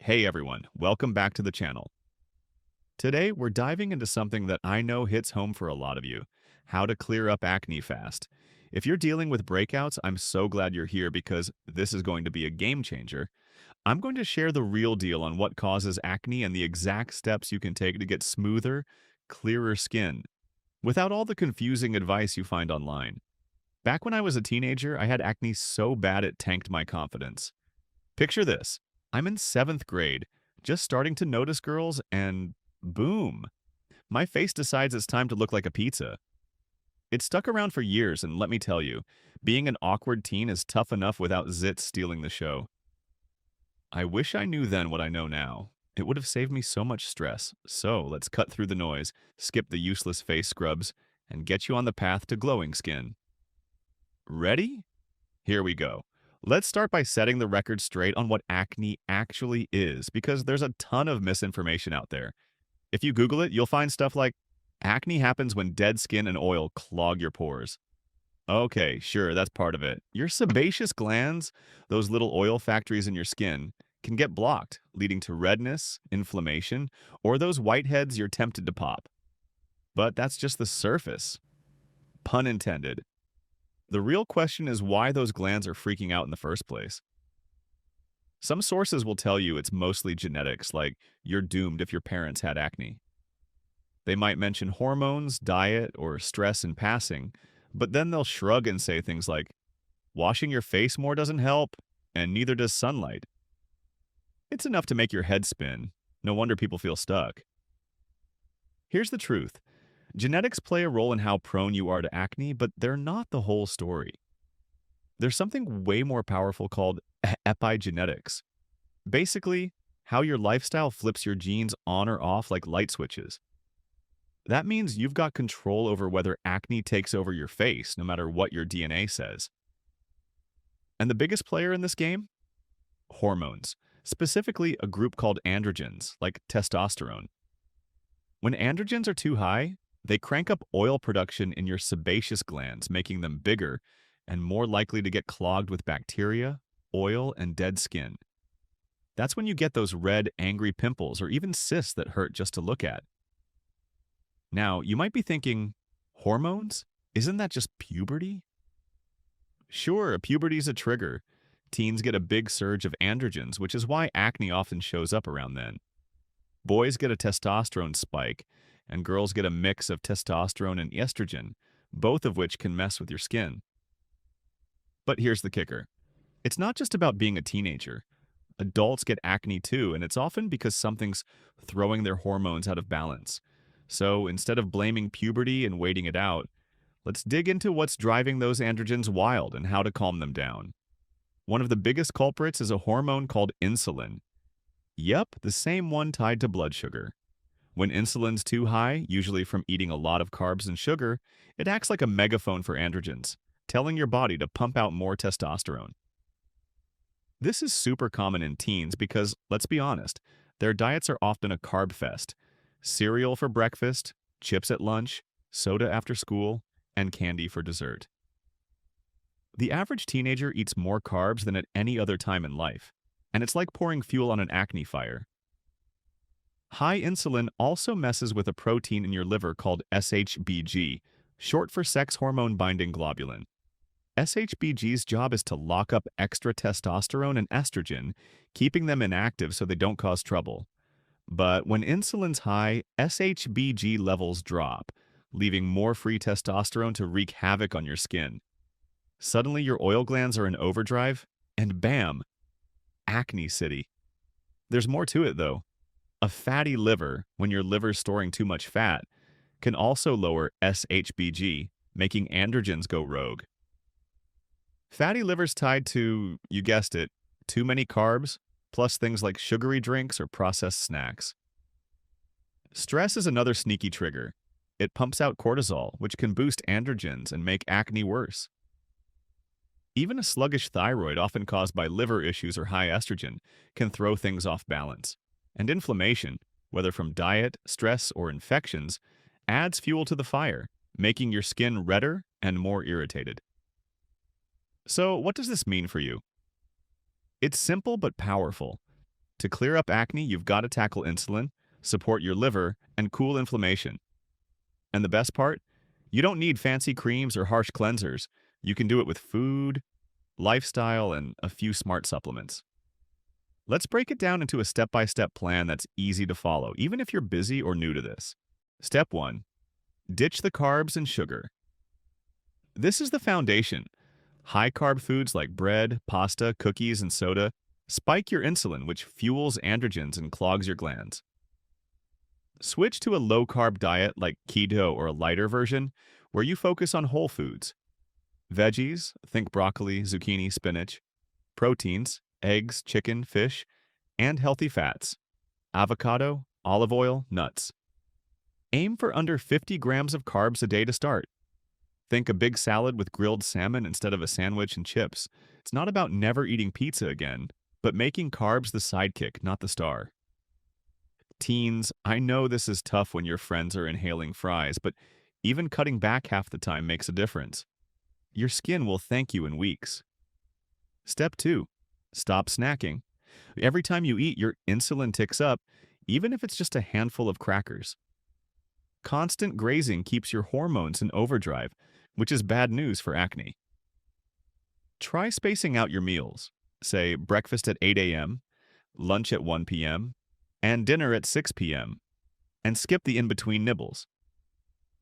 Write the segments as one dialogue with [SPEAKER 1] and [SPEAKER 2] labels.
[SPEAKER 1] Hey everyone, welcome back to the channel. Today we're diving into something that I know hits home for a lot of you, how to clear up acne fast. If you're dealing with breakouts, I'm so glad you're here because this is going to be a game changer. I'm going to share the real deal on what causes acne and the exact steps you can take to get smoother, clearer skin, without all the confusing advice you find online. Back when I was a teenager, I had acne so bad it tanked my confidence. Picture this. I'm in 7th grade, just starting to notice girls, and boom, my face decides it's time to look like a pizza. It stuck around for years, and let me tell you, being an awkward teen is tough enough without zits stealing the show. I wish I knew then what I know now. It would have saved me so much stress. So let's cut through the noise, skip the useless face scrubs, and get you on the path to glowing skin. Ready? Here we go. Let's start by setting the record straight on what acne actually is, because there's a ton of misinformation out there. If you Google it, you'll find stuff like, acne happens when dead skin and oil clog your pores. Okay, sure, that's part of it. Your sebaceous glands, those little oil factories in your skin, can get blocked, leading to redness, inflammation, or those whiteheads you're tempted to pop. But that's just the surface. Pun intended. The real question is why those glands are freaking out in the first place. Some sources will tell you it's mostly genetics, like you're doomed if your parents had acne. They might mention hormones, diet, or stress in passing, but then they'll shrug and say things like, washing your face more doesn't help, and neither does sunlight. It's enough to make your head spin. No wonder people feel stuck. Here's the truth. Genetics play a role in how prone you are to acne, but they're not the whole story. There's something way more powerful called epigenetics. Basically, how your lifestyle flips your genes on or off like light switches. That means you've got control over whether acne takes over your face, no matter what your DNA says. And the biggest player in this game? Hormones. Specifically, a group called androgens, like testosterone. When androgens are too high, they crank up oil production in your sebaceous glands, making them bigger and more likely to get clogged with bacteria, oil, and dead skin. That's when you get those red, angry pimples or even cysts that hurt just to look at. Now, you might be thinking, hormones? Isn't that just puberty? Sure, puberty's a trigger. Teens get a big surge of androgens, which is why acne often shows up around then. Boys get a testosterone spike, and girls get a mix of testosterone and estrogen, both of which can mess with your skin. But here's the kicker. It's not just about being a teenager. Adults get acne too, and it's often because something's throwing their hormones out of balance. So instead of blaming puberty and waiting it out, let's dig into what's driving those androgens wild and how to calm them down. One of the biggest culprits is a hormone called insulin. Yep, the same one tied to blood sugar. When insulin's too high, usually from eating a lot of carbs and sugar, it acts like a megaphone for androgens, telling your body to pump out more testosterone. This is super common in teens because, let's be honest, their diets are often a carb fest. Cereal for breakfast, chips at lunch, soda after school, and candy for dessert. The average teenager eats more carbs than at any other time in life, and it's like pouring fuel on an acne fire. High insulin also messes with a protein in your liver called SHBG, short for sex hormone binding globulin. SHBG's job is to lock up extra testosterone and estrogen, keeping them inactive so they don't cause trouble. But when insulin's high, SHBG levels drop, leaving more free testosterone to wreak havoc on your skin. Suddenly your oil glands are in overdrive, and bam, acne city. There's more to it though. A fatty liver, when your liver's storing too much fat, can also lower SHBG, making androgens go rogue. Fatty liver's tied to, you guessed it, too many carbs, plus things like sugary drinks or processed snacks. Stress is another sneaky trigger. It pumps out cortisol, which can boost androgens and make acne worse. Even a sluggish thyroid, often caused by liver issues or high estrogen, can throw things off balance. And inflammation, whether from diet, stress, or infections, adds fuel to the fire, making your skin redder and more irritated. So, what does this mean for you? It's simple but powerful. To clear up acne, you've got to tackle insulin, support your liver, and cool inflammation. And the best part? You don't need fancy creams or harsh cleansers. You can do it with food, lifestyle, and a few smart supplements. Let's break it down into a step-by-step plan that's easy to follow, even if you're busy or new to this. Step 1. Ditch the carbs and sugar. This is the foundation. High-carb foods like bread, pasta, cookies, and soda spike your insulin, which fuels androgens and clogs your glands. Switch to a low-carb diet like keto or a lighter version, where you focus on whole foods. Veggies, think broccoli, zucchini, spinach. Proteins, eggs, chicken, fish, and healthy fats. Avocado, olive oil, nuts. Aim for under 50 grams of carbs a day to start. Think a big salad with grilled salmon instead of a sandwich and chips. It's not about never eating pizza again, but making carbs the sidekick, not the star. Teens, I know this is tough when your friends are inhaling fries, but even cutting back half the time makes a difference. Your skin will thank you in weeks. Step 2. Stop snacking. Every time you eat, your insulin ticks up, even if it's just a handful of crackers. Constant grazing keeps your hormones in overdrive, which is bad news for acne. Try spacing out your meals. Say breakfast at 8 a.m., lunch at 1 p.m., and dinner at 6 p.m., and skip the in-between nibbles.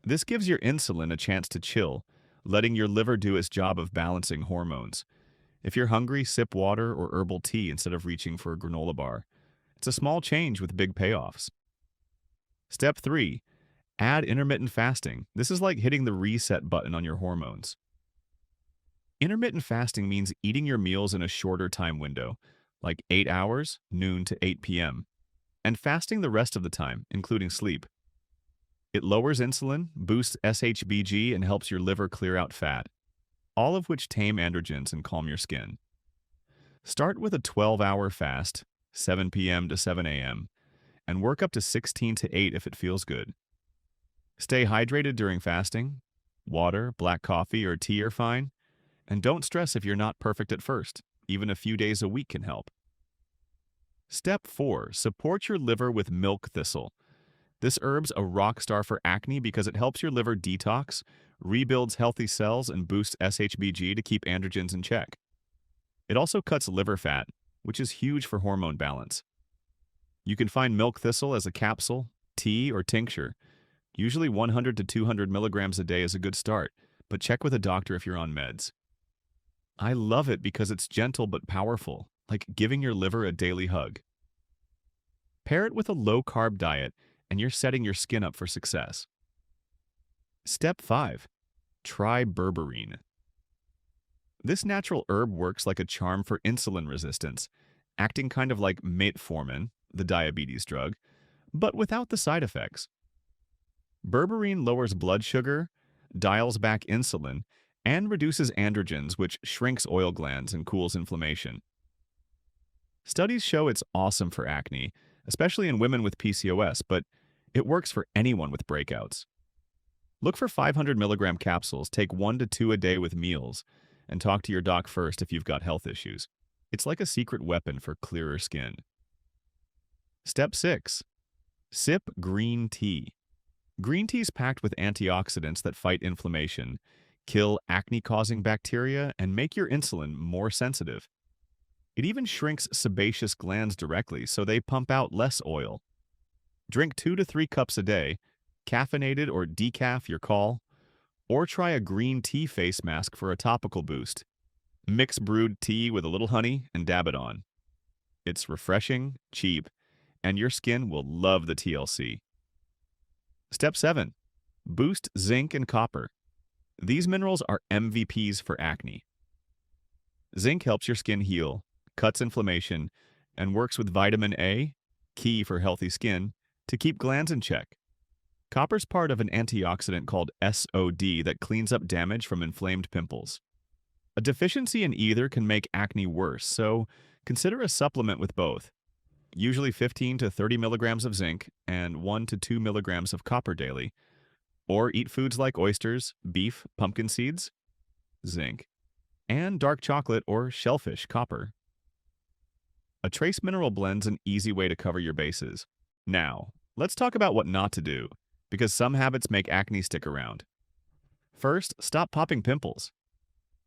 [SPEAKER 1] This gives your insulin a chance to chill, letting your liver do its job of balancing hormones. If you're hungry, sip water or herbal tea instead of reaching for a granola bar. It's a small change with big payoffs. Step 3. Add intermittent fasting. This is like hitting the reset button on your hormones. Intermittent fasting means eating your meals in a shorter time window, like 8 hours, noon to 8 p.m., and fasting the rest of the time, including sleep. It lowers insulin, boosts SHBG, and helps your liver clear out fat, all of which tame androgens and calm your skin. Start with a 12-hour fast, 7 p.m. to 7 a.m., and work up to 16 to 8 if it feels good. Stay hydrated during fasting. Water, black coffee, or tea are fine. And don't stress if you're not perfect at first. Even a few days a week can help. Step 4. Support your liver with milk thistle. This herb's a rock star for acne because it helps your liver detox, rebuilds healthy cells, and boosts SHBG to keep androgens in check. It also cuts liver fat, which is huge for hormone balance. You can find milk thistle as a capsule, tea, or tincture. Usually 100 to 200 milligrams a day is a good start, but check with a doctor if you're on meds. I love it because it's gentle but powerful, like giving your liver a daily hug. Pair it with a low-carb diet, and you're setting your skin up for success. Step 5. Try Berberine. This natural herb works like a charm for insulin resistance, acting kind of like metformin, the diabetes drug, but without the side effects. Berberine lowers blood sugar, dials back insulin, and reduces androgens, which shrinks oil glands and cools inflammation. Studies show it's awesome for acne, especially in women with PCOS, but it works for anyone with breakouts. Look for 500 milligram capsules, take 1 to 2 a day with meals, and talk to your doc first if you've got health issues. It's like a secret weapon for clearer skin. Step 6. Sip green tea. Green tea is packed with antioxidants that fight inflammation, kill acne-causing bacteria, and make your insulin more sensitive. It even shrinks sebaceous glands directly, so they pump out less oil. Drink 2 to 3 cups a day, caffeinated or decaf, your call, or try a green tea face mask for a topical boost. Mix brewed tea with a little honey and dab it on. It's refreshing, cheap, and your skin will love the TLC. Step 7. Boost zinc and copper. These minerals are MVPs for acne. Zinc helps your skin heal, cuts inflammation, and works with vitamin A, key for healthy skin, to keep glands in check. Copper's part of an antioxidant called SOD that cleans up damage from inflamed pimples. A deficiency in either can make acne worse, so consider a supplement with both. Usually 15 to 30 milligrams of zinc and 1 to 2 milligrams of copper daily. Or eat foods like oysters, beef, pumpkin seeds, zinc, and dark chocolate or shellfish, copper. A trace mineral blend's an easy way to cover your bases. Now, let's talk about what not to do, because some habits make acne stick around. First, stop popping pimples.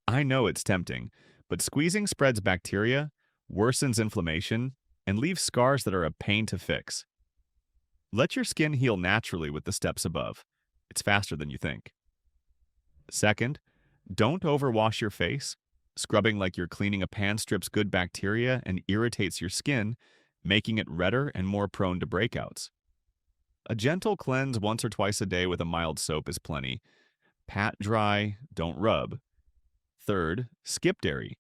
[SPEAKER 1] I know it's tempting, but squeezing spreads bacteria, worsens inflammation, and leaves scars that are a pain to fix. Let your skin heal naturally with the steps above. It's faster than you think. Second, don't overwash your face. Scrubbing like you're cleaning a pan strips good bacteria and irritates your skin, making it redder and more prone to breakouts. A gentle cleanse once or twice a day with a mild soap is plenty. Pat dry, don't rub. Third, skip dairy.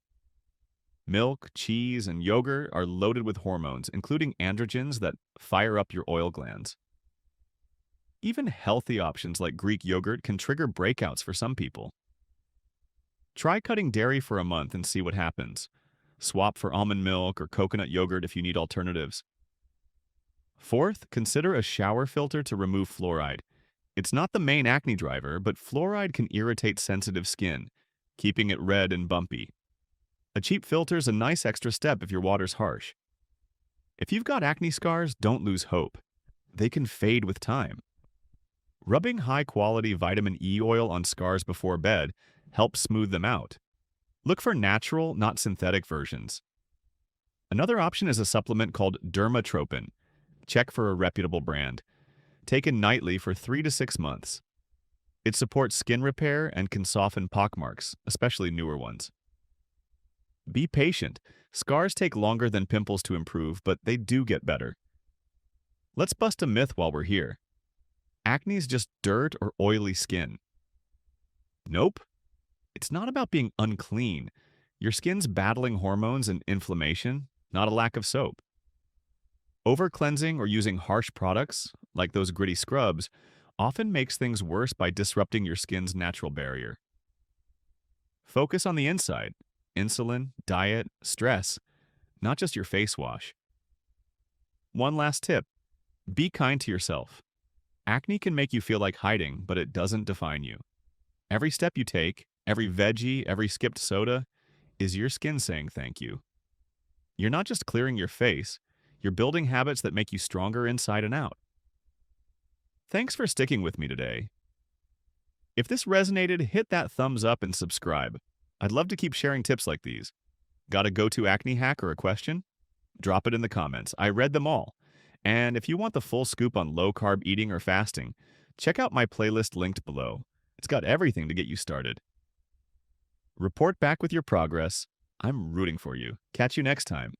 [SPEAKER 1] Milk, cheese, and yogurt are loaded with hormones, including androgens that fire up your oil glands. Even healthy options like Greek yogurt can trigger breakouts for some people. Try cutting dairy for a month and see what happens. Swap for almond milk or coconut yogurt if you need alternatives. Fourth, consider a shower filter to remove fluoride. It's not the main acne driver, but fluoride can irritate sensitive skin, keeping it red and bumpy. A cheap filter's a nice extra step if your water's harsh. If you've got acne scars, don't lose hope. They can fade with time. Rubbing high-quality vitamin E oil on scars before bed helps smooth them out. Look for natural, not synthetic versions. Another option is a supplement called Dermatropen. Check for a reputable brand. Taken nightly for 3 to 6 months. It supports skin repair and can soften pockmarks, especially newer ones. Be patient. Scars take longer than pimples to improve, but they do get better. Let's bust a myth while we're here. Acne is just dirt or oily skin. Nope. It's not about being unclean. Your skin's battling hormones and inflammation, not a lack of soap. Over-cleansing or using harsh products, like those gritty scrubs, often makes things worse by disrupting your skin's natural barrier. Focus on the inside: insulin, diet, stress, not just your face wash. One last tip: be kind to yourself. Acne can make you feel like hiding, but it doesn't define you. Every step you take, every veggie, every skipped soda, is your skin saying thank you. You're not just clearing your face, you're building habits that make you stronger inside and out. Thanks for sticking with me today. If this resonated, hit that thumbs up and subscribe. I'd love to keep sharing tips like these. Got a go-to acne hack or a question? Drop it in the comments. I read them all. And if you want the full scoop on low-carb eating or fasting, check out my playlist linked below. It's got everything to get you started. Report back with your progress. I'm rooting for you. Catch you next time.